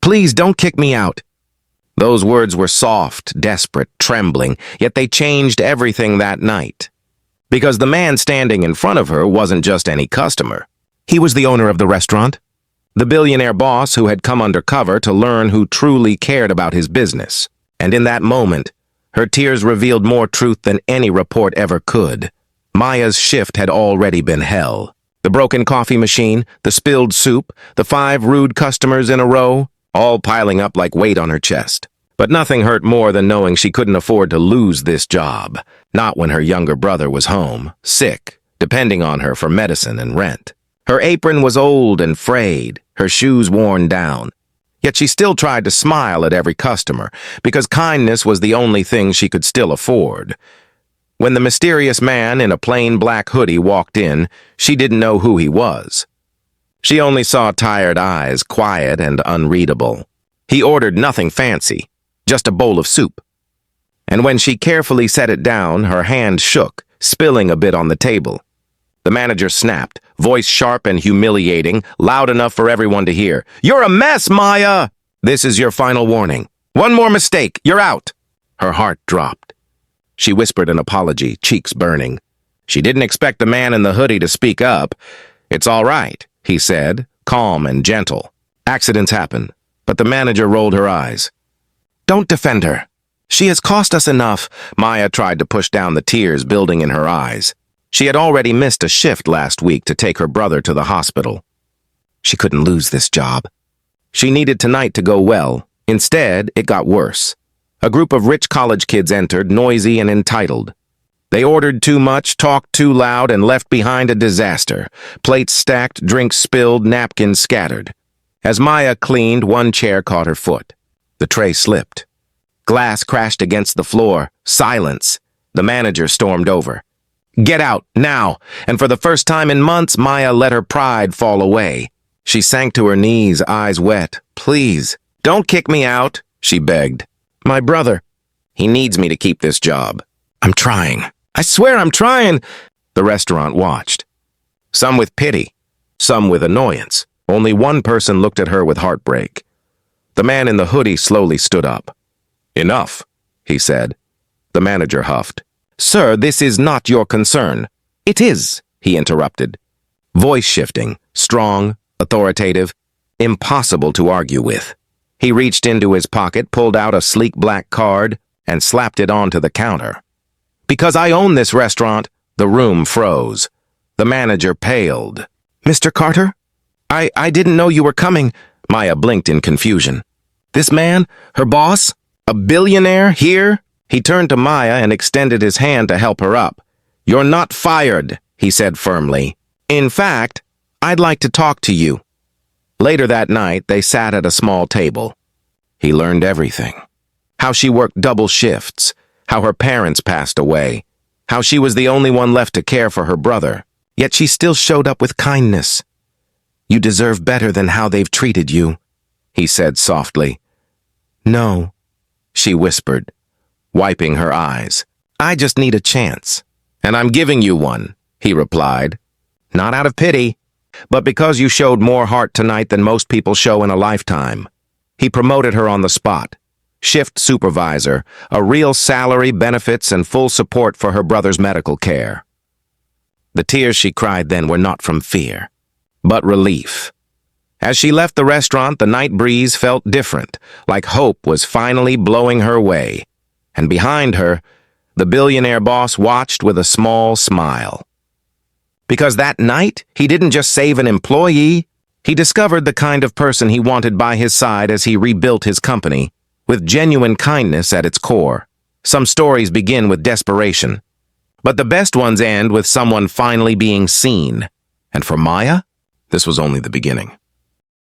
Please don't kick me out." Those words were soft, desperate, trembling, yet they changed everything that night. Because the man standing in front of her wasn't just any customer. He was the owner of the restaurant, the billionaire boss who had come undercover to learn who truly cared about his business. And in that moment, her tears revealed more truth than any report ever could. Maya's shift had already been hell. The broken coffee machine, the spilled soup, the 5 rude customers in a row, all piling up like weight on her chest. But nothing hurt more than knowing she couldn't afford to lose this job, not when her younger brother was home, sick, depending on her for medicine and rent. Her apron was old and frayed, her shoes worn down. Yet she still tried to smile at every customer, because kindness was the only thing she could still afford. When the mysterious man in a plain black hoodie walked in, she didn't know who he was. She only saw tired eyes, quiet and unreadable. He ordered nothing fancy, just a bowl of soup. And when she carefully set it down, her hand shook, spilling a bit on the table. The manager snapped, voice sharp and humiliating, loud enough for everyone to hear. "You're a mess, Maya! This is your final warning. One more mistake, you're out!" Her heart dropped. She whispered an apology, cheeks burning. She didn't expect the man in the hoodie to speak up. "It's all right," he said, calm and gentle. "Accidents happen." But the manager rolled her eyes. "Don't defend her. She has cost us enough." Maya tried to push down the tears building in her eyes. She had already missed a shift last week to take her brother to the hospital. She couldn't lose this job. She needed tonight to go well. Instead, it got worse. A group of rich college kids entered, noisy and entitled. They ordered too much, talked too loud, and left behind a disaster. Plates stacked, drinks spilled, napkins scattered. As Maya cleaned, one chair caught her foot. The tray slipped. Glass crashed against the floor. Silence. The manager stormed over. "Get out, now!" And for the first time in months, Maya let her pride fall away. She sank to her knees, eyes wet. "Please, don't kick me out," she begged. "My brother, he needs me to keep this job. I'm trying. I swear I'm trying." The restaurant watched. Some with pity, some with annoyance. Only one person looked at her with heartbreak. The man in the hoodie slowly stood up. "Enough," he said. The manager huffed. "Sir, this is not your concern." "It is," he interrupted. Voice shifting, strong, authoritative, impossible to argue with. He reached into his pocket, pulled out a sleek black card, and slapped it onto the counter. "Because I own this restaurant." The room froze. The manager paled. "Mr. Carter? I didn't know you were coming." Maya blinked in confusion. "This man? Her boss? A billionaire here?" He turned to Maya and extended his hand to help her up. "You're not fired," he said firmly. "In fact, I'd like to talk to you." Later that night, they sat at a small table. He learned everything. How she worked double shifts, how her parents passed away, how she was the only one left to care for her brother, yet she still showed up with kindness. "You deserve better than how they've treated you," he said softly. "No," she whispered, wiping her eyes. "I just need a chance." "And I'm giving you one," he replied. "Not out of pity, but because you showed more heart tonight than most people show in a lifetime." He promoted her on the spot. Shift supervisor, a real salary, benefits, and full support for her brother's medical care. The tears she cried then were not from fear, but relief. As she left the restaurant, the night breeze felt different, like hope was finally blowing her way. And behind her, the billionaire boss watched with a small smile. Because that night, he didn't just save an employee, he discovered the kind of person he wanted by his side as he rebuilt his company, with genuine kindness at its core. Some stories begin with desperation, but the best ones end with someone finally being seen. And for Maya, this was only the beginning.